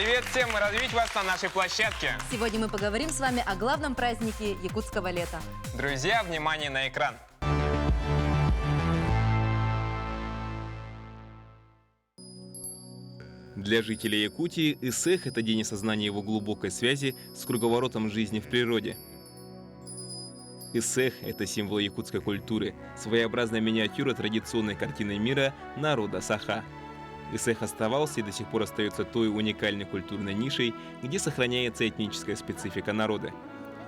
Привет всем! Мы рады видеть вас на нашей площадке. Сегодня мы поговорим с вами о главном празднике якутского лета. Друзья, внимание на экран. Для жителей Якутии Исэх – это день осознания его глубокой связи с круговоротом жизни в природе. Исэх – это символ якутской культуры, своеобразная миниатюра традиционной картины мира народа Саха. Исэх оставался и до сих пор остается той уникальной культурной нишей, где сохраняется этническая специфика народа.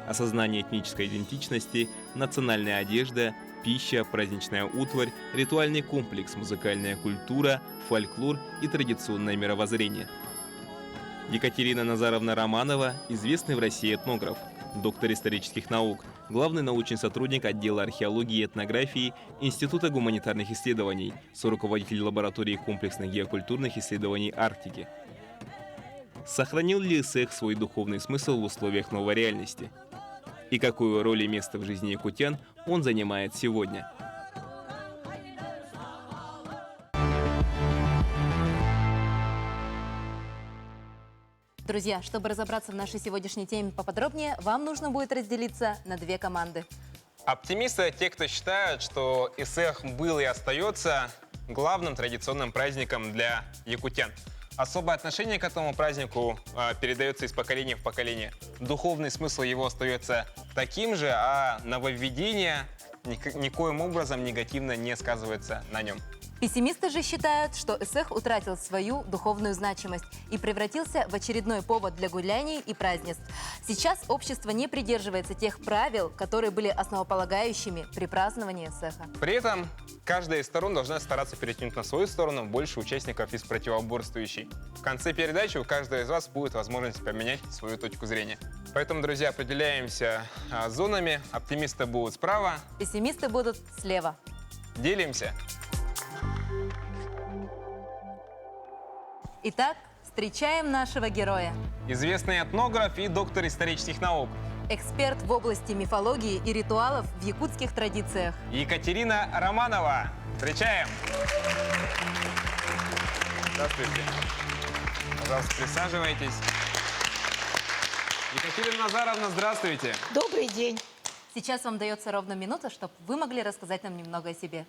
Осознание этнической идентичности, национальная одежда, пища, праздничная утварь, ритуальный комплекс, музыкальная культура, фольклор и традиционное мировоззрение. Екатерина Назаровна Романова – известный в России этнограф, доктор исторических наук, главный научный сотрудник отдела археологии и этнографии Института гуманитарных исследований, соруководитель лаборатории комплексных геокультурных исследований Арктики. Сохранил ли Исэх свой духовный смысл в условиях новой реальности? И какую роль и место в жизни якутян он занимает сегодня? Друзья, чтобы разобраться в нашей сегодняшней теме поподробнее, вам нужно будет разделиться на две команды. Оптимисты – те, кто считают, что Исэх был и остается главным традиционным праздником для якутян. Особое отношение к этому празднику передается из поколения в поколение. Духовный смысл его остается таким же, а нововведение никоим образом негативно не сказывается на нем. Пессимисты же считают, что Исэх утратил свою духовную значимость и превратился в очередной повод для гуляний и празднеств. Сейчас общество не придерживается тех правил, которые были основополагающими при праздновании Исэха. При этом каждая из сторон должна стараться перетянуть на свою сторону больше участников из противоборствующей. В конце передачи у каждого из вас будет возможность поменять свою точку зрения. Поэтому, друзья, определяемся зонами. Оптимисты будут справа. Пессимисты будут слева. Делимся. Итак, встречаем нашего героя. Известный этнограф и доктор исторических наук. Эксперт в области мифологии и ритуалов в якутских традициях. Екатерина Романова. Встречаем! Здравствуйте. Пожалуйста, присаживайтесь. Екатерина Назаровна, здравствуйте. Добрый день. Сейчас вам дается ровно минута, чтобы вы могли рассказать нам немного о себе.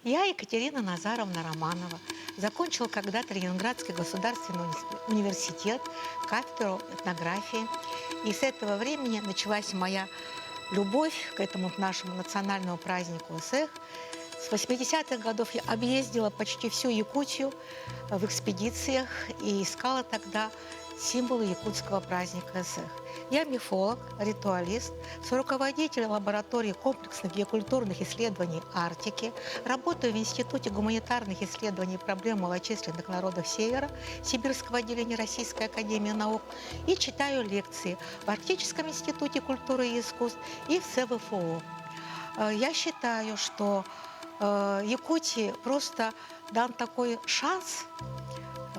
Я Екатерина Назаровна Романова. Закончила когда-то Ленинградский государственный университет, кафедру этнографии. И с этого времени началась моя любовь к этому нашему национальному празднику Исэх. С 80-х годов я объездила почти всю Якутию в экспедициях и искала тогда символы якутского праздника Исэх. Я мифолог, ритуалист, соруководитель лаборатории комплексных геокультурных исследований Арктики, работаю в Институте гуманитарных исследований проблем малочисленных народов Севера Сибирского отделения Российской академии наук и читаю лекции в Арктическом институте культуры и искусств и в СВФО. Я считаю, что Якутии просто дан такой шанс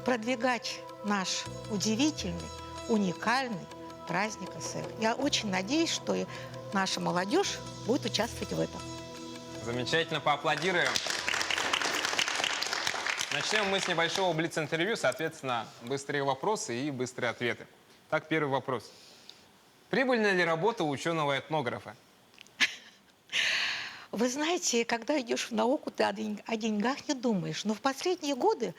продвигать наш удивительный, уникальный праздник Исэх. Я очень надеюсь, что и наша молодежь будет участвовать в этом. Замечательно, поаплодируем. Начнем мы с небольшого блиц-интервью, соответственно, быстрые вопросы и быстрые ответы. Так, первый вопрос. Прибыльная ли работа ученого-этнографа? Вы знаете, когда идешь в науку, ты о деньгах не думаешь. Но в последние годы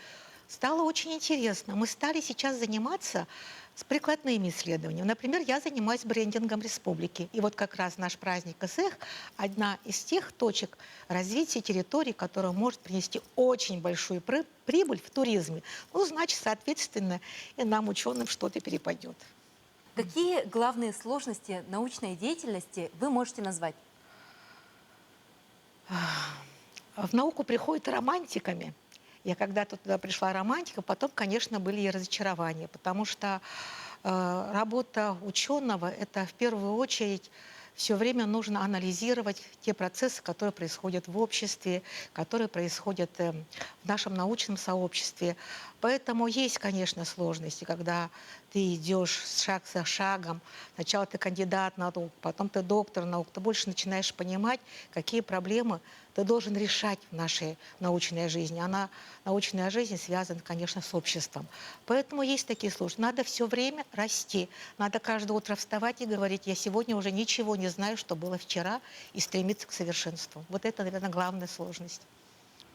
стало очень интересно. Мы стали сейчас заниматься с прикладными исследованиями. Например, я занимаюсь брендингом республики. И вот как раз наш праздник Исэх – одна из тех точек развития территории, которая может принести очень большую прибыль в туризме. Ну, значит, соответственно, и нам, ученым, что-то перепадет. Какие главные сложности научной деятельности вы можете назвать? В науку приходят романтиками. Я когда-то туда пришла романтика, потом, конечно, были и разочарования, потому что работа ученого – это в первую очередь все время нужно анализировать те процессы, которые происходят в обществе, которые происходят в нашем научном сообществе. Поэтому есть, конечно, сложности, когда ты идешь шаг за шагом. Сначала ты кандидат наук, потом ты доктор наук. Ты больше начинаешь понимать, какие проблемы ты должен решать в нашей научной жизни. Научная жизнь связана, конечно, с обществом. Поэтому есть такие случаи. Надо все время расти. Надо каждое утро вставать и говорить: я сегодня уже ничего не знаю, что было вчера, и стремиться к совершенству. Вот это, наверное, главная сложность.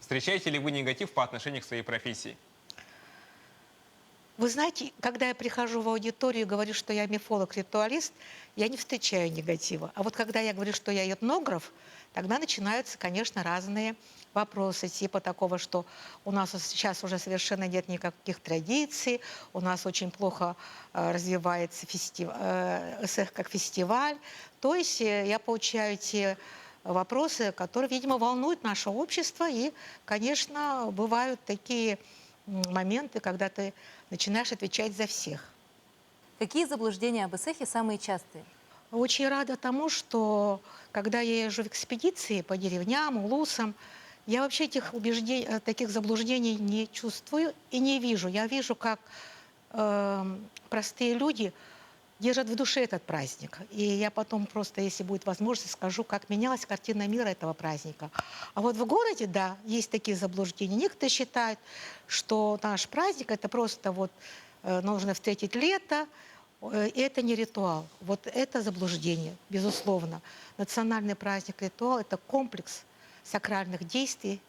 Встречаете ли вы негатив по отношению к своей профессии? Вы знаете, когда я прихожу в аудиторию и говорю, что я мифолог-ритуалист, я не встречаю негатива. А вот когда я говорю, что я этнограф, тогда начинаются, конечно, разные вопросы, типа такого, что у нас сейчас уже совершенно нет никаких традиций, у нас очень плохо развивается эсэх как фестиваль. То есть я получаю те вопросы, которые, видимо, волнуют наше общество. И, конечно, бывают такие моменты, когда ты начинаешь отвечать за всех. Какие заблуждения об эсэхе самые частые? Очень рада тому, что когда я езжу в экспедиции по деревням, улусам, я вообще таких заблуждений не чувствую и не вижу. Я вижу, как простые люди держат в душе этот праздник. И я потом просто, если будет возможность, скажу, как менялась картина мира этого праздника. А вот в городе, да, есть такие заблуждения. Некоторые считают, что наш праздник — это просто вот нужно встретить лето, и это не ритуал. Вот это заблуждение, безусловно. Национальный праздник, ритуал — это комплекс сакральных действий,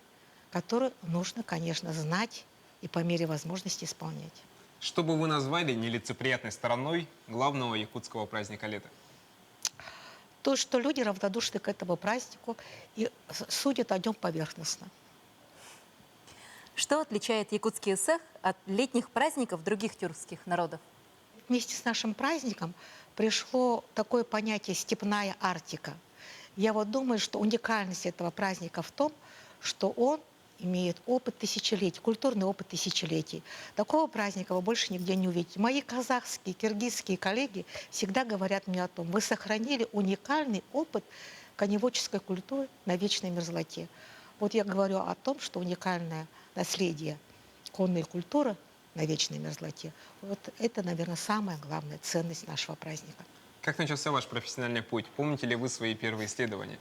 которые нужно, конечно, знать и по мере возможности исполнять. Что бы вы назвали нелицеприятной стороной главного якутского праздника лета? То, что люди равнодушны к этому празднику и судят о нем поверхностно. Что отличает якутский эсэх от летних праздников других тюркских народов? Вместе с нашим праздником пришло такое понятие «степная Арктика». Я вот думаю, что уникальность этого праздника в том, что он имеет опыт тысячелетий, культурный опыт тысячелетий. Такого праздника вы больше нигде не увидите. Мои казахские, киргизские коллеги всегда говорят мне о том: вы сохранили уникальный опыт коневодческой культуры на вечной мерзлоте. Вот я говорю о том, что уникальное наследие конной культуры на вечной мерзлоте, вот это, наверное, самая главная ценность нашего праздника. Как начался ваш профессиональный путь? Помните ли вы свои первые исследования?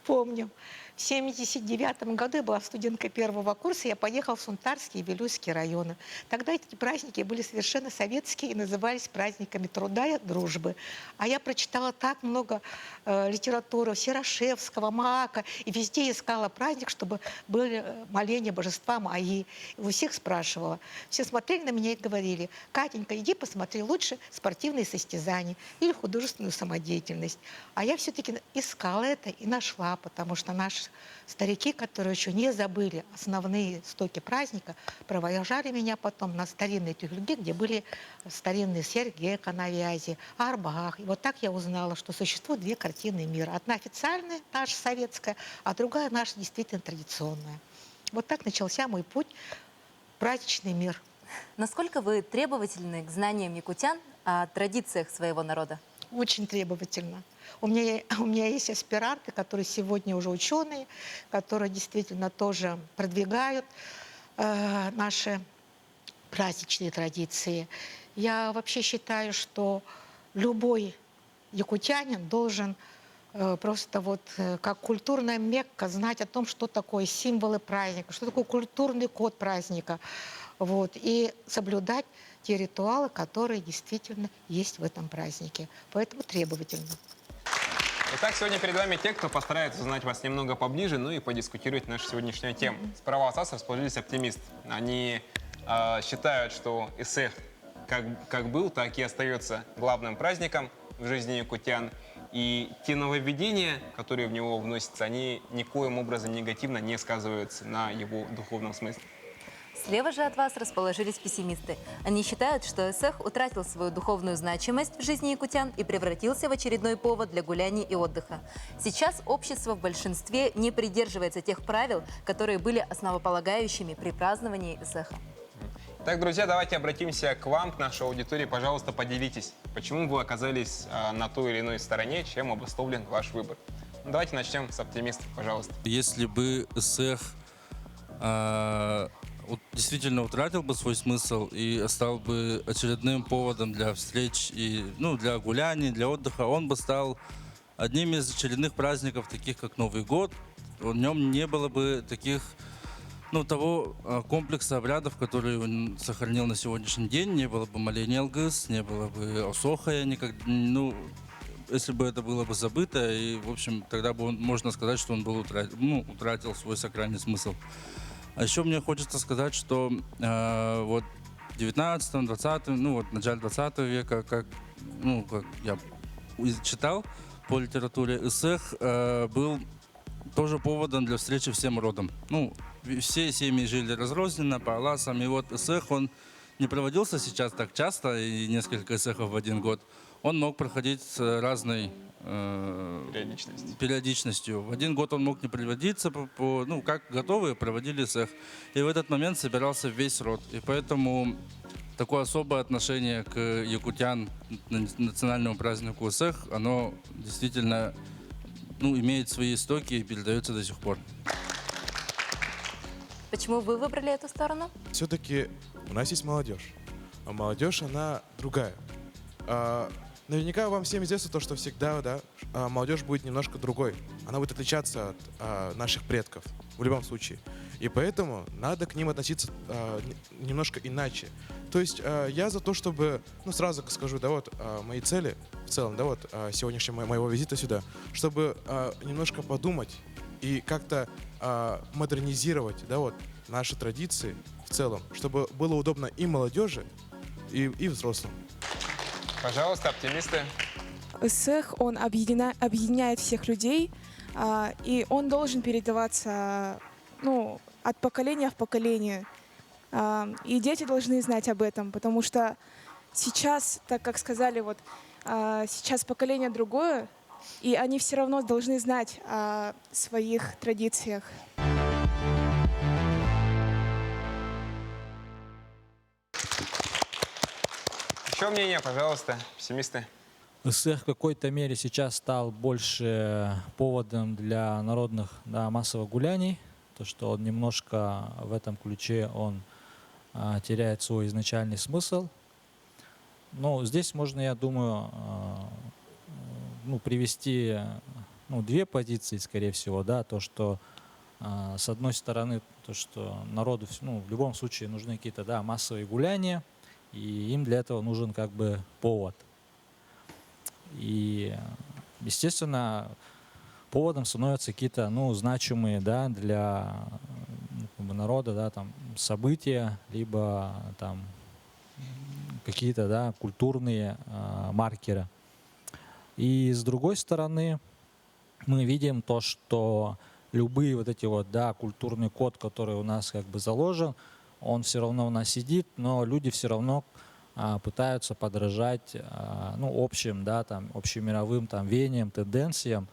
Помню. В 1979 году я была студенткой первого курса, я поехала в Сунтарский и Вилюйский районы. Тогда эти праздники были совершенно советские и назывались праздниками труда и дружбы. А я прочитала так много литературы Серошевского, Маака, и везде искала праздник, чтобы были моления божества Майи. И у всех спрашивала. Все смотрели на меня и говорили: Катенька, иди посмотри лучше спортивные состязания или художественную самодеятельность. А я все-таки искала это и нашла, потому что наши старики, которые еще не забыли основные стоки праздника, провожали меня потом на старинные тюрьги, где были старинные Сергека на вязи, Арбах. И вот так я узнала, что существуют две картины мира. Одна официальная, наша советская, а другая наша действительно традиционная. Вот так начался мой путь в праздничный мир. Насколько вы требовательны к знаниям якутян о традициях своего народа? Очень требовательно. У меня есть аспиранты, которые сегодня уже ученые, которые действительно тоже продвигают наши праздничные традиции. Я вообще считаю, что любой якутянин должен просто вот как культурная мекка знать о том, что такое символы праздника, что такое культурный код праздника. Вот, и соблюдать те ритуалы, которые действительно есть в этом празднике. Поэтому требовательно. Итак, сегодня перед вами те, кто постарается узнать вас немного поближе, ну и подискутировать нашу сегодняшнюю тему. Справа от вас расположились оптимисты. Они считают, что эсэх как был, так и остается главным праздником в жизни якутян. И те нововведения, которые в него вносятся, они никоим образом негативно не сказываются на его духовном смысле. Слева же от вас расположились пессимисты. Они считают, что эсэх утратил свою духовную значимость в жизни якутян и превратился в очередной повод для гуляний и отдыха. Сейчас общество в большинстве не придерживается тех правил, которые были основополагающими при праздновании эсэха. Так, друзья, давайте обратимся к вам, к нашей аудитории. Пожалуйста, поделитесь, почему вы оказались на той или иной стороне, чем обусловлен ваш выбор. Давайте начнем с оптимистов, пожалуйста. Если бы эсэх действительно утратил бы свой смысл и стал бы очередным поводом для встреч и для гуляний, для отдыха, он бы стал одним из очередных праздников, таких как Новый год, в нем не было бы таких, ну, того комплекса обрядов, который он сохранил на сегодняшний день. Не было бы моления Алгыс, не было бы Осохая, ну, если бы это было бы забыто, и, в общем, тогда бы можно сказать, что он был утратил свой сакральный смысл. А еще мне хочется сказать, что вот в 19-20, ну вот в начале 20 века, как я читал по литературе, эсэх был тоже поводом для встречи всем родом. Ну, все семьи жили разрозненно, по аласам, и вот эсэх, он не проводился сейчас так часто, и несколько эсэхов в один год. Он мог проходить с разной периодичностью. В один год он мог не приводиться, как готовые проводили эсэх. И в этот момент собирался весь род. И поэтому такое особое отношение к якутян, национальному празднику эсэх, оно действительно имеет свои истоки и передается до сих пор. Почему вы выбрали эту сторону? Все-таки у нас есть молодежь, а молодежь, она другая. Наверняка вам всем известно то, что всегда, молодежь будет немножко другой. Она будет отличаться от наших предков в любом случае. И поэтому надо к ним относиться немножко иначе. То есть я за то, чтобы, сразу скажу, мои цели в целом, сегодняшнего моего визита сюда, чтобы немножко подумать и как-то модернизировать, наши традиции в целом, чтобы было удобно и молодежи, и взрослым. Пожалуйста, оптимисты. Эсэх, он объединяет всех людей, и он должен передаваться от поколения в поколение. И дети должны знать об этом, потому что сейчас, так как сказали, сейчас поколение другое, и они все равно должны знать о своих традициях. Еще мнение, пожалуйста, пессимисты. Эсэх в какой-то мере сейчас стал больше поводом для народных массовых гуляний. То, что он немножко в этом ключе он теряет свой изначальный смысл. Но здесь можно, я думаю, привести две позиции, скорее всего. То, что с одной стороны, то, что народу в любом случае нужны какие-то массовые гуляния, и им для этого нужен как бы повод. И, естественно, поводом становятся какие-то значимые для народа события, либо какие-то культурные маркеры. И с другой стороны, мы видим то, что любые культурный код, который у нас как бы заложен, он все равно у нас сидит, но люди все равно пытаются подражать общим, общемировым веяниям, тенденциям,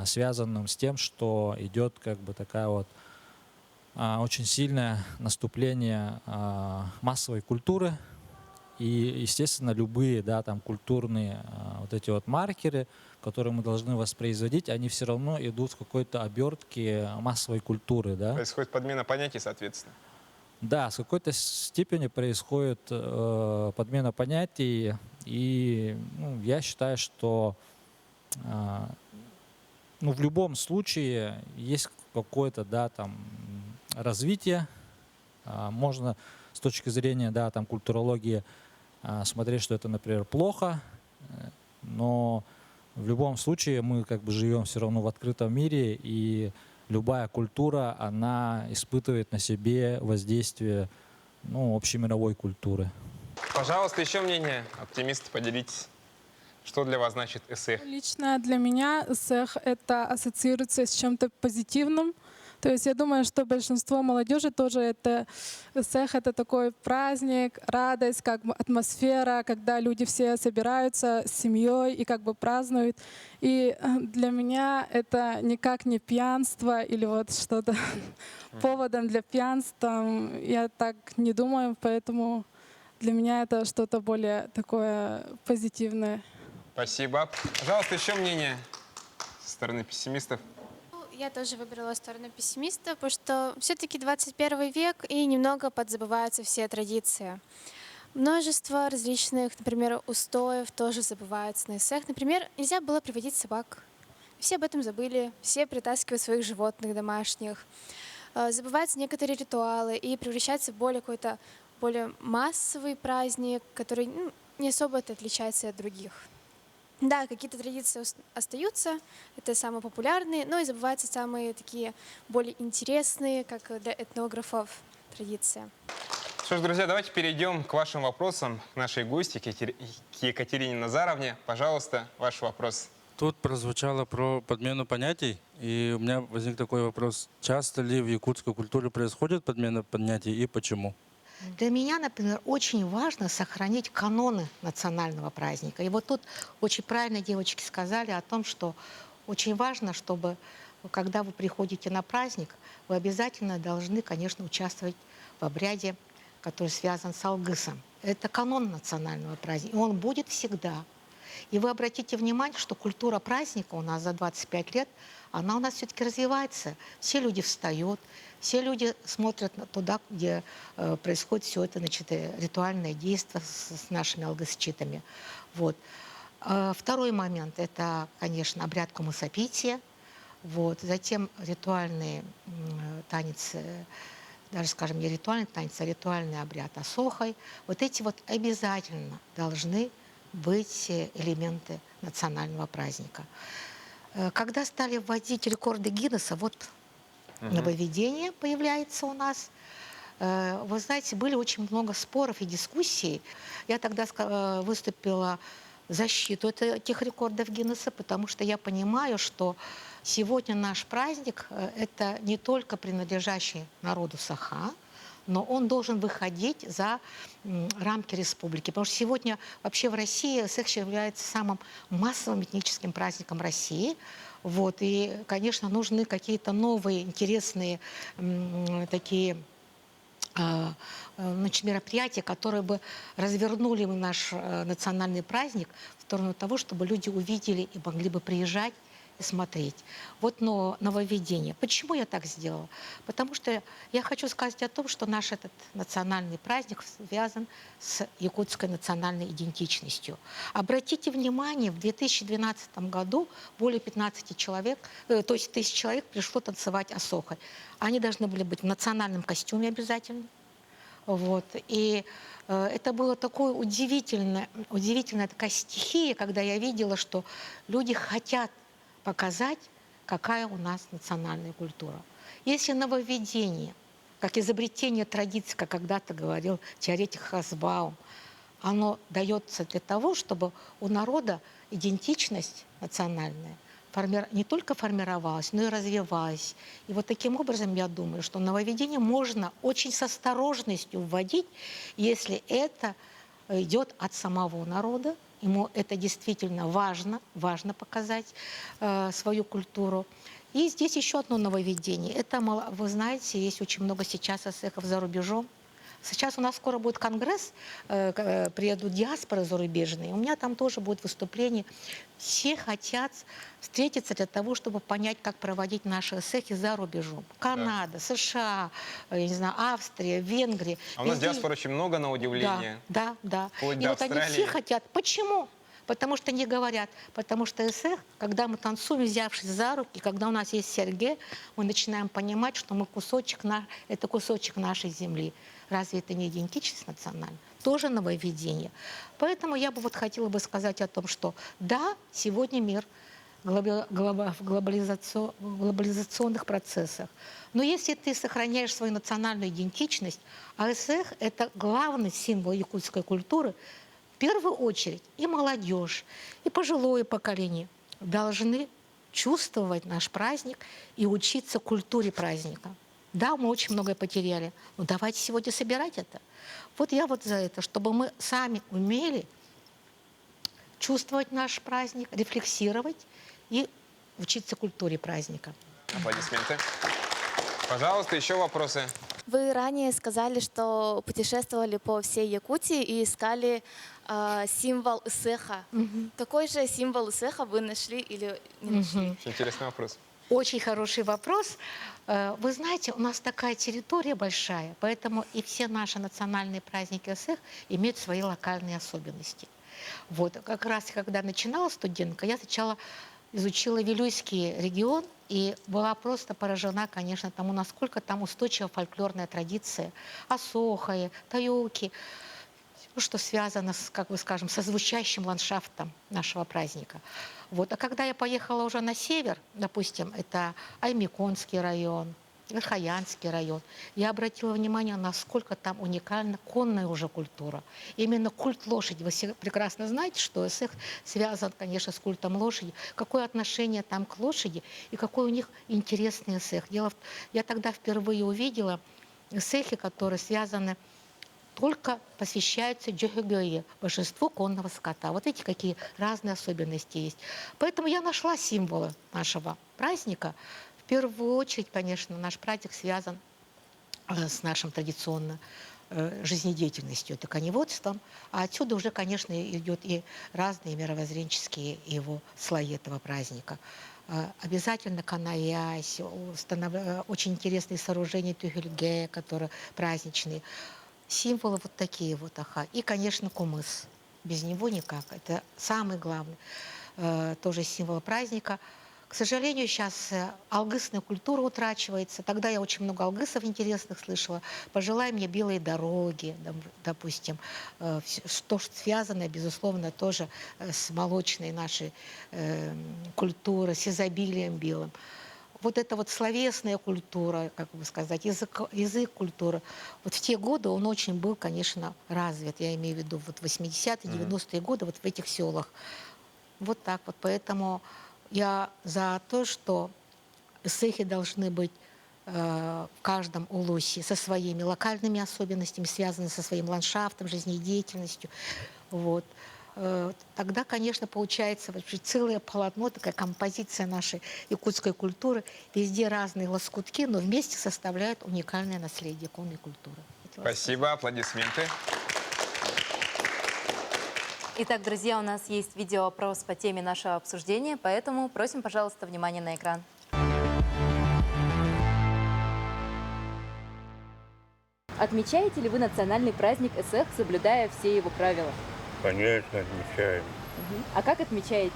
связанным с тем, что идет как бы такая очень сильное наступление массовой культуры. И, естественно, любые культурные маркеры, которые мы должны воспроизводить, они все равно идут в какой-то обертке массовой культуры. Происходит подмена понятий, соответственно. Да, с какой-то степени происходит подмена понятий, и я считаю, что в любом случае есть какое-то развитие. Можно с точки зрения культурологии смотреть, что это, например, плохо, но в любом случае мы как бы живем все равно в открытом мире, и любая культура, она испытывает на себе воздействие общемировой культуры. Пожалуйста, еще мнение. Оптимисты, поделитесь. Что для вас значит эсэх? Лично для меня эсэх это ассоциируется с чем-то позитивным. То есть я думаю, что большинство молодежи тоже это эсэх, это такой праздник, радость, как бы атмосфера, когда люди все собираются с семьей и как бы празднуют. И для меня это никак не пьянство или что-то поводом для пьянства. Я так не думаю, поэтому для меня это что-то более такое позитивное. Спасибо. Пожалуйста, еще мнение со стороны пессимистов. Я тоже выбрала сторону пессимиста, потому что все-таки 21 век и немного подзабываются все традиции. Множество различных, например, устоев тоже забываются на эсэх. Например, нельзя было приводить собак все об этом забыли, все притаскивают своих животных домашних, забываются некоторые ритуалы и превращается в более какой-то более массовый праздник, который не особо отличается от других. Да, какие-то традиции остаются, это самые популярные, но и забываются самые такие более интересные, как для этнографов, традиции. Что ж, друзья, давайте перейдем к вашим вопросам, к нашей гости, к Екатерине Назаровне. Пожалуйста, ваш вопрос. Тут прозвучало про подмену понятий, и у меня возник такой вопрос. Часто ли в якутской культуре происходит подмена понятий и почему? Для меня, например, очень важно сохранить каноны национального праздника. И вот тут очень правильно девочки сказали о том, что очень важно, чтобы, когда вы приходите на праздник, вы обязательно должны, конечно, участвовать в обряде, который связан с Алгысом. Это канон национального праздника, и он будет всегда. И вы обратите внимание, что культура праздника у нас за 25 лет, она у нас все-таки развивается. Все люди встают, все люди смотрят туда, где происходит все это, значит, ритуальное действие с нашими алгысчитами. Вот. Второй момент – это, конечно, обряд кумысопития. Вот. Затем ритуальный танец, даже, скажем, не ритуальный танец, а ритуальный обряд осохой. Вот эти вот обязательно должны быть элементы национального праздника. Когда стали вводить рекорды Гиннесса, вот нововведение появляется у нас. Вы знаете, были очень много споров и дискуссий. Я тогда выступила в защиту этих рекордов Гиннесса, потому что я понимаю, что сегодня наш праздник – это не только принадлежащий народу Саха, но он должен выходить за рамки республики. Потому что сегодня вообще в России эсэх является самым массовым этническим праздником России. Вот. И, конечно, нужны какие-то новые, интересные такие мероприятия, которые бы развернули наш национальный праздник в сторону того, чтобы люди увидели и могли бы приезжать и смотреть. Вот нововведение. Почему я так сделала? Потому что я хочу сказать о том, что наш этот национальный праздник связан с якутской национальной идентичностью. Обратите внимание, в 2012 году более 15 человек, то есть 1000 человек пришло танцевать осохой. Они должны были быть в национальном костюме обязательно. Вот. И это было такое удивительная такая стихия, когда я видела, что люди хотят показать, какая у нас национальная культура. Если нововведение, как изобретение традиций, как когда-то говорил теоретик Хасбаум, оно дается для того, чтобы у народа идентичность национальная не только формировалась, но и развивалась. И вот таким образом я думаю, что нововведение можно очень с осторожностью вводить, если это идет от самого народа. Ему это действительно важно показать свою культуру. И здесь еще одно нововведение. Это, вы знаете, есть очень много сейчас эсэхов за рубежом. Сейчас у нас скоро будет конгресс, приедут диаспоры зарубежные. У меня там тоже будет выступление. Все хотят встретиться для того, чтобы понять, как проводить наши эсэхи за рубежом. Канада, США, я не знаю, Австрия, Венгрия. А у нас диаспор очень много, на удивление. Да. Вплоть И до вот Австралии. они все хотят. Почему? Потому что не говорят. Потому что эсэх, когда мы танцуем, взявшись за руки, когда у нас есть серьги, мы начинаем понимать, что мы это кусочек нашей земли. Разве это не идентичность национальная? Тоже нововведение. Поэтому я бы хотела бы сказать о том, что да, сегодня мир в глобализационных процессах. Но если ты сохраняешь свою национальную идентичность, а эсэх – это главный символ якутской культуры, в первую очередь и молодежь, и пожилое поколение должны чувствовать наш праздник и учиться культуре праздника. Да, мы очень многое потеряли, но давайте сегодня собирать это. Вот я за это, чтобы мы сами умели чувствовать наш праздник, рефлексировать и учиться культуре праздника. Аплодисменты. Пожалуйста, еще вопросы. Вы ранее сказали, что путешествовали по всей Якутии и искали символ эсэха. Какой же символ эсэха вы нашли или не нашли? Очень интересный вопрос. Очень хороший вопрос. Вы знаете, у нас такая территория большая, поэтому и все наши национальные праздники эсэх имеют свои локальные особенности. Вот, как раз когда начинала студентка, я сначала изучила Вилюйский регион и была просто поражена, конечно, тому, насколько там устойчива фольклорная традиция. Асохи, таюки, все, что связано с, как бы скажем, со звучащим ландшафтом нашего праздника. Вот. А когда я поехала уже на север, допустим, это Аймиконский район, Верхоянский район, я обратила внимание, насколько там уникальна конная уже культура. Именно культ лошади. Вы все прекрасно знаете, что эсэх связан, конечно, с культом лошади. Какое отношение там к лошади и какой у них интересный эсэх. Я тогда впервые увидела эсэхи, которые связаны только посвящаются джохэгёе, божеству конного скота. Вот эти какие разные особенности есть. Поэтому я нашла символы нашего праздника. В первую очередь, конечно, наш праздник связан с нашим традиционно жизнедеятельностью, это коневодством. А отсюда уже, конечно, идет и разные мировоззренческие его слои этого праздника. Обязательно канаясь, очень интересные сооружения тюгельге, которые праздничные. Символы вот такие вот, аха. И, конечно, кумыс. Без него никак. Это самый главный тоже символ праздника. К сожалению, сейчас алгысная культура утрачивается. Тогда я очень много алгысов интересных слышала. «Пожелай мне белые дороги», допустим. Что связано, безусловно, тоже с молочной нашей культурой, с изобилием белым. Вот эта вот словесная культура, как бы сказать, язык культуры. Вот в те годы он очень был, конечно, развит. Я имею в виду вот 80-е, 90-е годы вот в этих селах. Вот так вот. Поэтому я за то, что эсэхи должны быть в каждом улусе со своими локальными особенностями, связанными со своим ландшафтом, жизнедеятельностью. Вот. Тогда, конечно, получается вообще целое полотно, такая композиция нашей якутской культуры. Везде разные лоскутки, но вместе составляют уникальное наследие конной культуры. Спасибо, аплодисменты. Итак, друзья, у нас есть видеоопрос по теме нашего обсуждения, поэтому просим, пожалуйста, внимание на экран. Отмечаете ли вы национальный праздник эсэх, соблюдая все его правила? Конечно, отмечаем. А как отмечаете?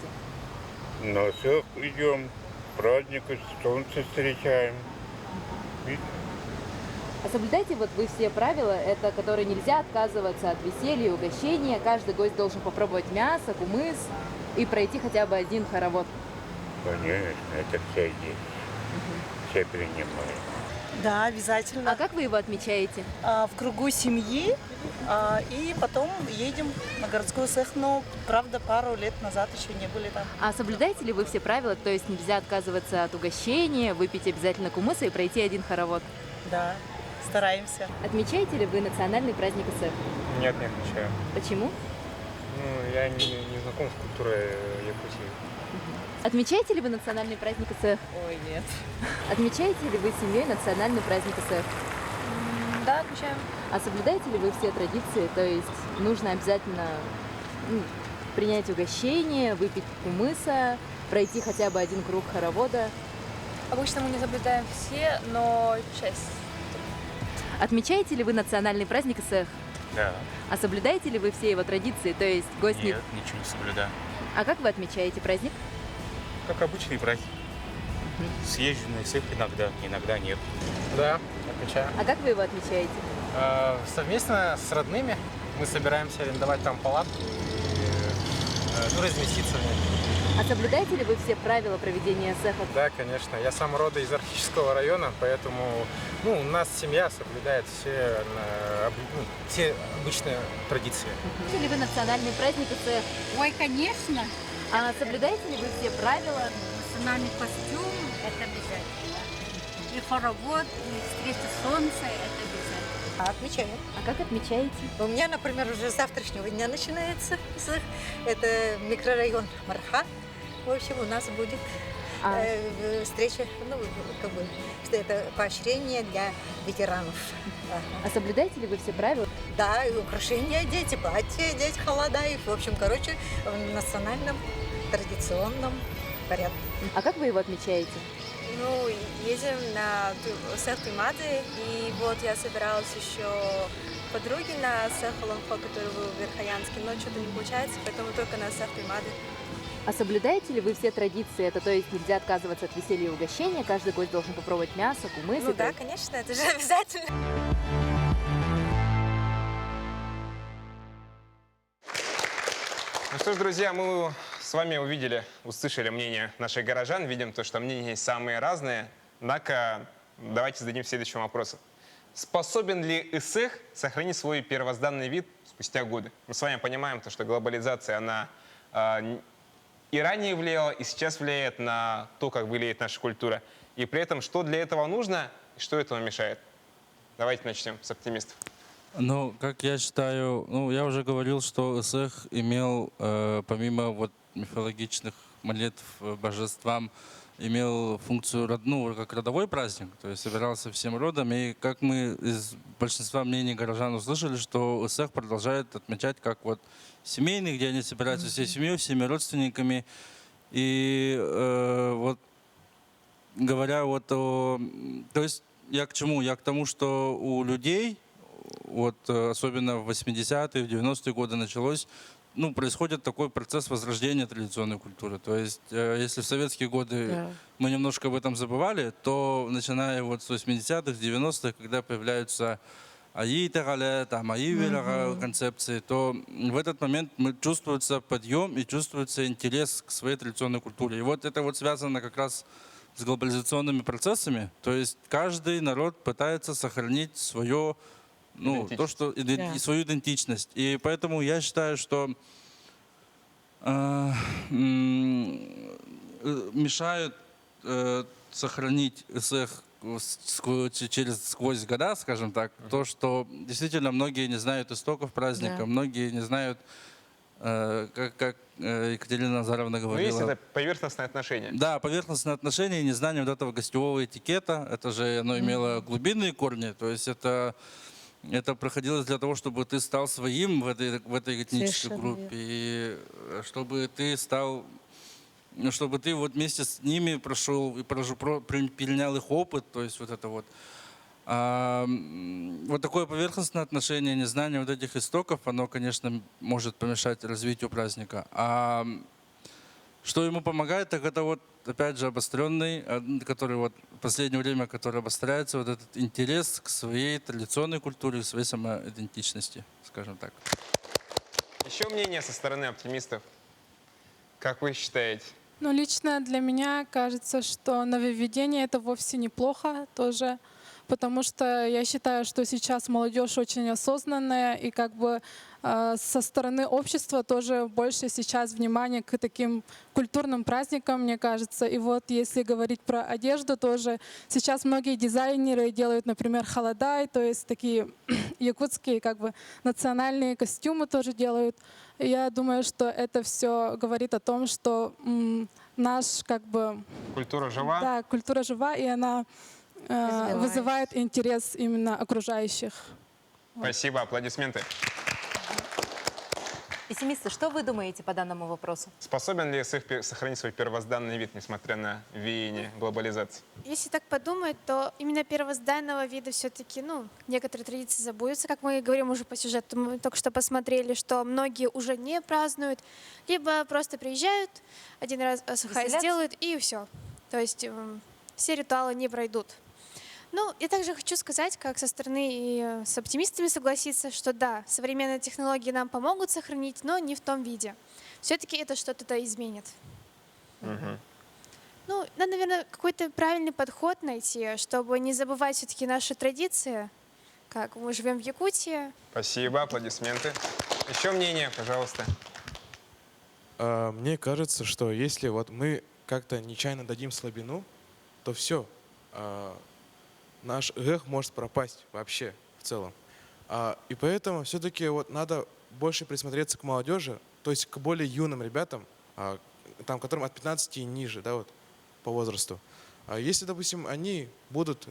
На эсэх идем, праздник, солнце встречаем. А соблюдаете вот вы все правила, это которые нельзя отказываться от веселья и угощения, каждый гость должен попробовать мясо, кумыс и пройти хотя бы один хоровод? Конечно, это все есть. Все принимаем. Да, обязательно. А как вы его отмечаете? В кругу семьи, и потом едем на городской эсэх, но, правда, пару лет назад еще не были там. А соблюдаете ли вы все правила, то есть нельзя отказываться от угощения, выпить обязательно кумыса и пройти один хоровод? Да, стараемся. Отмечаете ли вы национальный праздник эсэх? Нет, не отмечаю. Почему? Ну, я не знаком с культурой Якутии. Отмечаете ли вы национальный праздник эсэх? Ой, нет. Отмечаете ли вы семьей национальный праздник эсэх? Да, отмечаем. А соблюдаете ли вы все традиции? То есть нужно обязательно принять угощение, выпить кумыса, пройти хотя бы один круг хоровода? Обычно мы не соблюдаем все, но часть. Отмечаете ли вы национальный праздник эсэх? Да. А соблюдаете ли вы все его традиции? То есть гость Нет, ничего не соблюдаю. А как вы отмечаете праздник? Как обычный праздник. Съезжу на эсэх иногда нет. Да, отмечаю. А как вы его отмечаете? Совместно с родными мы собираемся арендовать там палатку и разместиться в ней. А соблюдаете ли вы все правила проведения эсэха? Да, конечно. Я сам родом из Архического района, поэтому у нас семья соблюдает все обычные традиции. Соблюдаете ли вы национальный праздник эсэх? Ой, конечно. А соблюдаете ли вы все правила? Национальный костюм – это обязательно. И хоровод, и встреча солнца – это обязательно. Отмечаем. А как отмечаете? У меня, например, уже с завтрашнего дня начинается эсэх. Это микрорайон Марха. В общем, у нас будет встреча, это поощрение для ветеранов. А соблюдаете ли вы все правила? Да, и украшения одеть, и платье одеть, холода, и, в общем, в национальном традиционном порядке. А как вы его отмечаете? Ну, едем на эсэх Туймады, и вот я собиралась еще подруги на эсэх Лонхо, который был в Верхоянске, но что-то не получается, поэтому только на эсэх Туймады. А соблюдаете ли вы все традиции? Это то есть нельзя отказываться от веселья и угощения, каждый гость должен попробовать мясо, кумыс? Ну да, конечно, это же обязательно. Ну что ж, друзья, мы с вами увидели, услышали мнение наших горожан, видим то, что мнения есть самые разные. Однако давайте зададим следующим вопросом. Способен ли ЭСЭХ сохранить свой первозданный вид спустя годы? Мы с вами понимаем, то, что глобализация, она и ранее влияла, и сейчас влияет на то, как влияет наша культура. И при этом, что для этого нужно, и что этому мешает? Давайте начнем с оптимистов. Ну, как я считаю, ну, я уже говорил, что ЭСЭХ имел, помимо вот мифологичных молитв божествам, имел функцию как родовой праздник, то есть собирался всем родом. И как мы из большинства мнений горожан услышали, что ЭСЭХ продолжает отмечать как вот семейный, где они собираются всей семьей, всеми родственниками. И вот говоря вот о... То есть я к чему? Я к тому, что у людей, вот особенно в 80-е, в 90-е годы началось, происходит такой процесс возрождения традиционной культуры. То есть, если в советские годы мы немножко об этом забывали, то начиная вот с 80-х, 90-х, когда появляются АИ-тагале, там АИ-велага концепции, то в этот момент чувствуется подъем и чувствуется интерес к своей традиционной культуре. И вот это вот связано как раз с глобализационными процессами. То есть каждый народ пытается сохранить свое, свою идентичность. И поэтому я считаю, что мешают сохранить ЭСЭХ сквозь года, скажем так, то, что действительно многие не знают истоков праздника, многие не знают, как Екатерина Назаровна говорила. Ну, есть это поверхностное отношение. Да, поверхностное отношение и незнание вот этого гостевого этикета. Это же оно имело глубинные корни, то есть это проходилось для того, чтобы ты стал своим в этой этнической группе, и чтобы ты стал, чтобы ты вот вместе с ними прошел и перенял их опыт, то есть вот это вот. Вот такое поверхностное отношение, незнание вот этих истоков, оно, конечно, может помешать развитию праздника. А что ему помогает, так это вот, опять же, обостренный, который вот в последнее время, который обостряется, вот этот интерес к своей традиционной культуре, к своей самоидентичности, скажем так. Еще мнение со стороны оптимистов. Как вы считаете? Ну, лично для меня кажется, что нововведение — это вовсе неплохо тоже, потому что я считаю, что сейчас молодежь очень осознанная, и как бы со стороны общества тоже больше сейчас внимания к таким культурным праздникам, мне кажется. И вот если говорить про одежду тоже, сейчас многие дизайнеры делают, например, халадай, то есть такие якутские как бы национальные костюмы тоже делают. И я думаю, что это все говорит о том, что наш как бы... Культура жива? Да, культура жива, и она вызывает интерес именно окружающих. Спасибо, аплодисменты. Пессимисты, что вы думаете по данному вопросу? Способен ли ЭСЭХ сохранить свой первозданный вид, несмотря на веяние глобализации? Если так подумать, то именно первозданного вида все-таки, некоторые традиции забудутся, как мы говорим уже по сюжету. Мы только что посмотрели, что многие уже не празднуют, либо просто приезжают, один раз сухая сделают и все. То есть все ритуалы не пройдут. Я также хочу сказать, как со стороны и с оптимистами согласиться, что да, современные технологии нам помогут сохранить, но не в том виде. Все-таки это что-то изменит. Надо, наверное, какой-то правильный подход найти, чтобы не забывать все-таки наши традиции, как мы живем в Якутии. Спасибо, аплодисменты. Еще мнение, пожалуйста. Мне кажется, что если вот мы как-то нечаянно дадим слабину, то все. Наш ЭСЭХ может пропасть вообще в целом. И поэтому все-таки вот надо больше присмотреться к молодежи, то есть к более юным ребятам, которым от 15 и ниже, да, вот, по возрасту. Если, допустим, они будут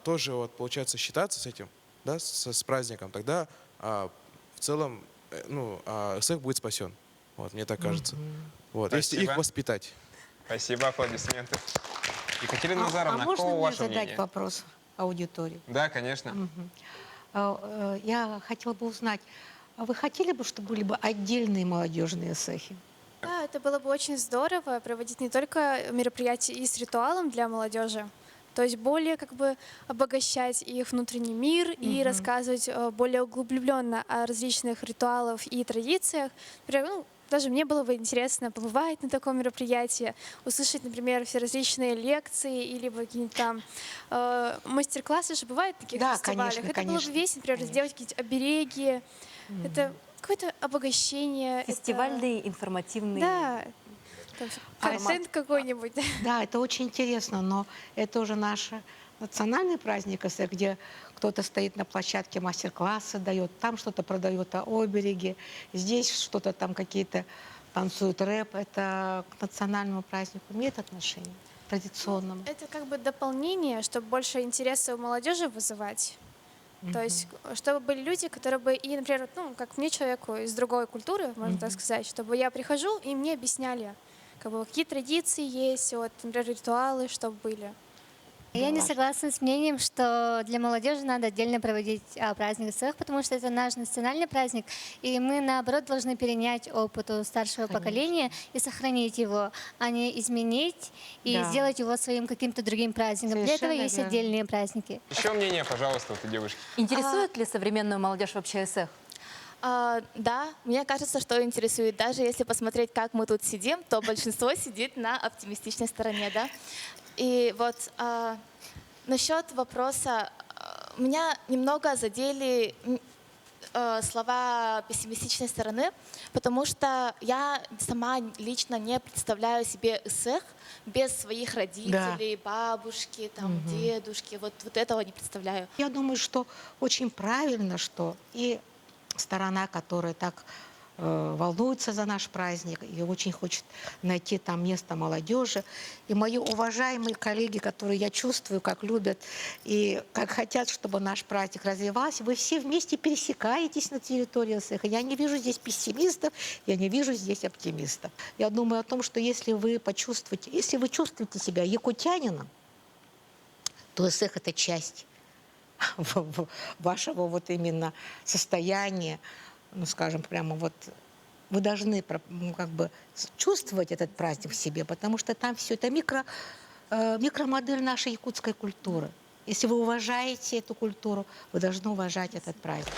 тоже, вот, получается, считаться с этим, да, с праздником, тогда в целом ЭСЭХ будет спасен. Вот, мне так кажется. Вот, если их воспитать. Спасибо, аплодисменты. Екатерина Назаровна, можно какого мне ваше задать мнение? вопрос аудитории? Да, конечно. Я хотела бы узнать, а вы хотели бы, чтобы были бы отдельные молодежные ЭСЭХи? Да, это было бы очень здорово проводить не только мероприятия и с ритуалом для молодежи, то есть более как бы обогащать их внутренний мир и рассказывать более углубленно о различных ритуалах и традициях. Например, ну, даже мне было бы интересно побывать на таком мероприятии, услышать, например, все различные лекции или какие-нибудь там мастер-классы же бывают на таких фестивалях. Конечно, это было бы весело, например, сделать какие-то обереги. Это какое-то обогащение. Фестивальный, информативный. Да. Контент какой-нибудь. Да, это очень интересно, но это уже наш национальный праздник, где кто-то стоит на площадке, мастер-классы дает, там что-то продает о обереге, здесь что-то там какие-то танцуют рэп. Это к национальному празднику имеет отношение, традиционному? Это как бы дополнение, чтобы больше интереса у молодежи вызывать. То есть, чтобы были люди, которые бы, и, например, ну, как мне, человеку из другой культуры, можно так сказать, чтобы я прихожу, и мне объясняли, как бы, какие традиции есть, вот, например, ритуалы, чтобы были. Я не согласна с мнением, что для молодежи надо отдельно проводить праздник СЭХ, потому что это наш национальный праздник, и мы, наоборот, должны перенять опыт у старшего поколения и сохранить его, а не изменить и сделать его своим каким-то другим праздником. Для этого есть отдельные праздники. Еще мнение, пожалуйста, у девушки. Интересует ли современную молодежь вообще СЭХ? Да, мне кажется, что интересует. Даже если посмотреть, как мы тут сидим, то большинство сидит на оптимистичной стороне, да. И вот насчет вопроса, меня немного задели слова пессимистичной стороны, потому что я сама лично не представляю себе СЭХ без своих родителей, бабушки, там, дедушки. Вот этого не представляю. Я думаю, что очень правильно, что и сторона, которая так волнуется за наш праздник и очень хочет найти там место молодежи. И мои уважаемые коллеги, которые я чувствую, как любят и как хотят, чтобы наш праздник развивался, вы все вместе пересекаетесь на территории СЭХ. Я не вижу здесь пессимистов, я не вижу здесь оптимистов. Я думаю о том, что если вы почувствуете, если вы чувствуете себя якутянином, то СЭХ — это часть вашего вот именно состояния. Ну, скажем, прямо вот вы должны как бы чувствовать этот праздник в себе, потому что там все это микромодель нашей якутской культуры. Если вы уважаете эту культуру, вы должны уважать этот праздник.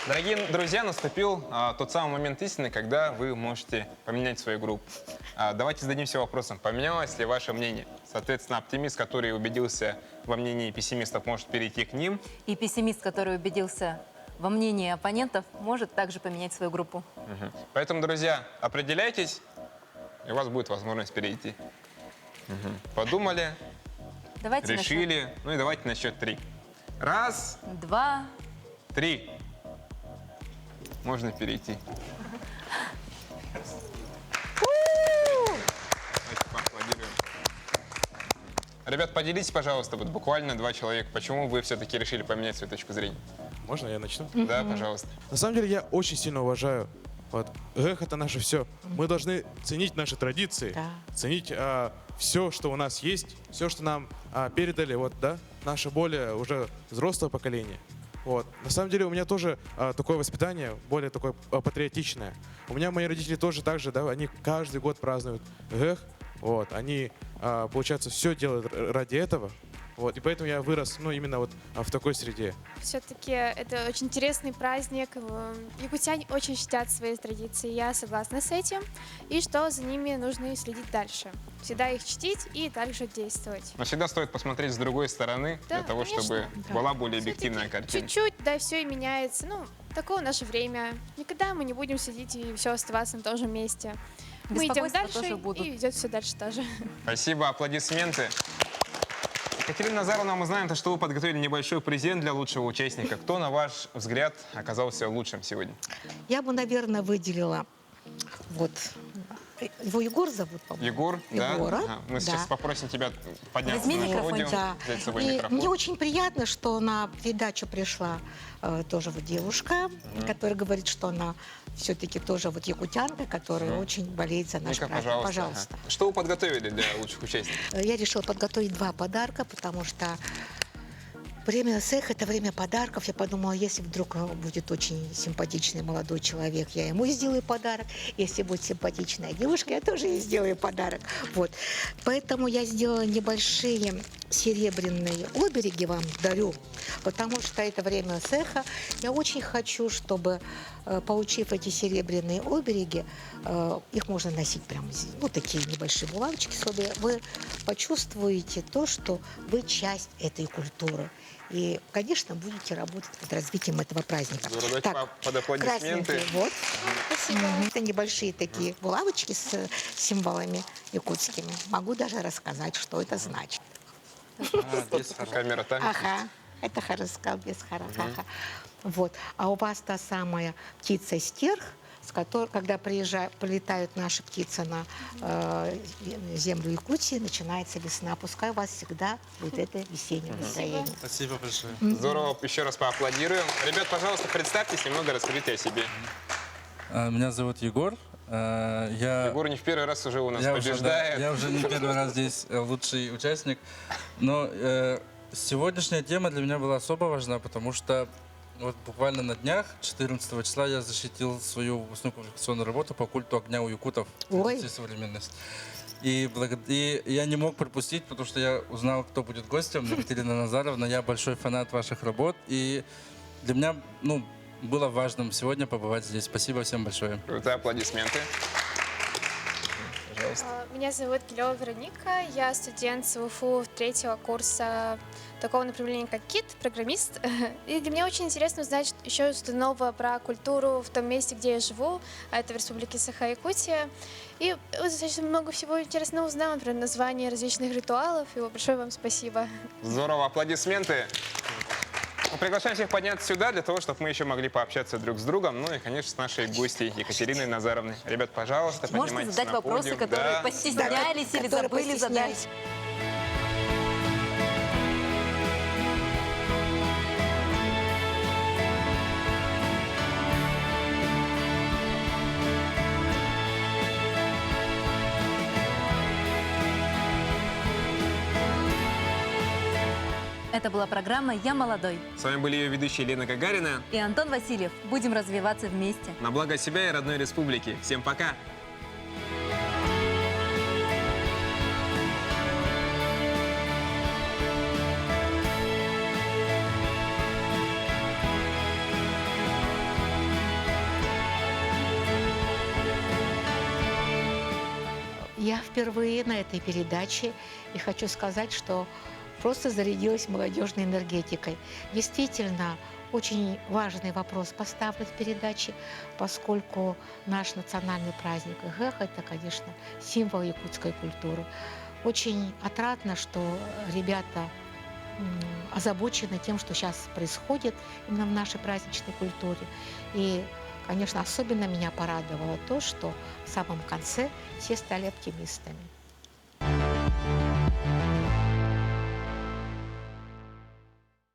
Дорогие друзья, наступил тот самый момент истины, когда вы можете поменять свою группу. Давайте зададимся вопросом, поменялось ли ваше мнение? Соответственно, оптимист, который убедился во мнении пессимистов, может перейти к ним. И пессимист, который убедился во мнении оппонентов, может также поменять свою группу. Поэтому, друзья, определяйтесь, и у вас будет возможность перейти. Подумали, давайте решили. Ну и давайте на счет 3. 1, 2, 3. Можно перейти. Давайте поаплодируем. Ребят, поделитесь, пожалуйста, вот буквально 2 человека. Почему вы все-таки решили поменять свою точку зрения? Можно я начну? Да, пожалуйста. На самом деле я очень сильно уважаю. Вот, эх, это наше все. Мы должны ценить наши традиции, ценить все, что у нас есть, все, что нам передали, вот, да, наше более уже взрослое поколение. Вот. На самом деле у меня тоже такое воспитание, более такое патриотичное. У меня мои родители тоже так же, да, они каждый год празднуют эх, вот, они, получается, все делают ради этого. Вот, и поэтому я вырос, ну, именно вот в такой среде. Все-таки это очень интересный праздник. Якутяне очень чтят свои традиции, я согласна с этим. И что за ними нужно следить дальше. Всегда их чтить и дальше действовать. Но всегда стоит посмотреть с другой стороны, для того, конечно, чтобы была более объективная картина. Чуть-чуть, да, все и меняется. Ну, такое наше время. Никогда мы не будем сидеть и все оставаться на том же месте. Мы идем дальше, и идет все дальше тоже. Спасибо, аплодисменты. Екатерина Назаровна, мы знаем, что вы подготовили небольшой презент для лучшего участника. Кто, на ваш взгляд, оказался лучшим сегодня? Я бы, наверное, выделила вот... Его Егор зовут, по-моему? Егор, Егора, да? Ага. Мы сейчас попросим тебя подняться Возьми на микрофон, подиум, взять с собой микрофон. Мне очень приятно, что на передачу пришла тоже вот девушка, которая говорит, что она все-таки тоже вот якутянка, которая очень болеет за наш праздник. Пожалуйста. Ага. Что вы подготовили для лучших участников? Я решила подготовить 2 подарка, потому что Время СЭХ – это время подарков. Я подумала, если вдруг будет очень симпатичный молодой человек, я ему сделаю подарок. Если будет симпатичная девушка, я тоже ей сделаю подарок. Вот. Поэтому я сделала небольшие серебряные обереги, вам дарю, потому что это время СЭХа. Я очень хочу, чтобы, получив эти серебряные обереги, их можно носить прямо здесь. Вот такие небольшие булавочки. Вы почувствуете то, что вы часть этой культуры. И, конечно, будете работать над развитием этого праздника. Здорово, давайте под аплодисменты. Красненькие, вот. Спасибо. Это небольшие такие булавочки с символами якутскими. Могу даже рассказать, что это значит. Камера там. Ага, это хорошо сказал, без хараха. Вот. А у вас та самая птица стерх, с которой, когда прилетают наши птицы на землю Якутии, начинается весна. Пускай у вас всегда будет это весеннее настроение. Спасибо большое. Здорово, еще раз поаплодируем. Ребят, пожалуйста, представьтесь, немного расскажите о себе. Меня зовут Егор. Егор не в первый раз уже у нас побеждает. Я уже не первый раз здесь лучший участник. Но сегодняшняя тема для меня была особо важна, потому что вот буквально на днях, 14 числа, я защитил свою выпускную публикационную работу по культу огня у якутов. Традиции и современность. И я не мог пропустить, потому что я узнал, кто будет гостем. Екатерина Назаровна, я большой фанат ваших работ. И для меня было важным сегодня побывать здесь. Спасибо всем большое. Крутые аплодисменты. Пожалуйста. Меня зовут Килева Вероника. Я студент СВФУ 3-го курса такого направления, как КИТ, программист. И для меня очень интересно узнать еще что-то новое про культуру в том месте, где я живу. А это в Республике Саха-Якутия. И достаточно много всего интересного узнала, например, названия различных ритуалов. И большое вам спасибо. Здорово, аплодисменты. Мы приглашаем всех подняться сюда, для того, чтобы мы еще могли пообщаться друг с другом, ну и, конечно, с нашей гостьей Екатериной Назаровной. Ребят, пожалуйста, поднимайтесь Можете задать на вопросы, подиум. которые постеснялись или забыли задать. Это была программа «Я молодой». С вами были ее ведущие Лена Гагарина и Антон Васильев. Будем развиваться вместе. На благо себя и родной республики. Всем пока! Я впервые на этой передаче и хочу сказать, что просто зарядилась молодежной энергетикой. Действительно, очень важный вопрос поставлен в передаче, поскольку наш национальный праздник ИГЭХ – это, конечно, символ якутской культуры. Очень отрадно, что ребята озабочены тем, что сейчас происходит именно в нашей праздничной культуре. И, конечно, особенно меня порадовало то, что в самом конце все стали оптимистами.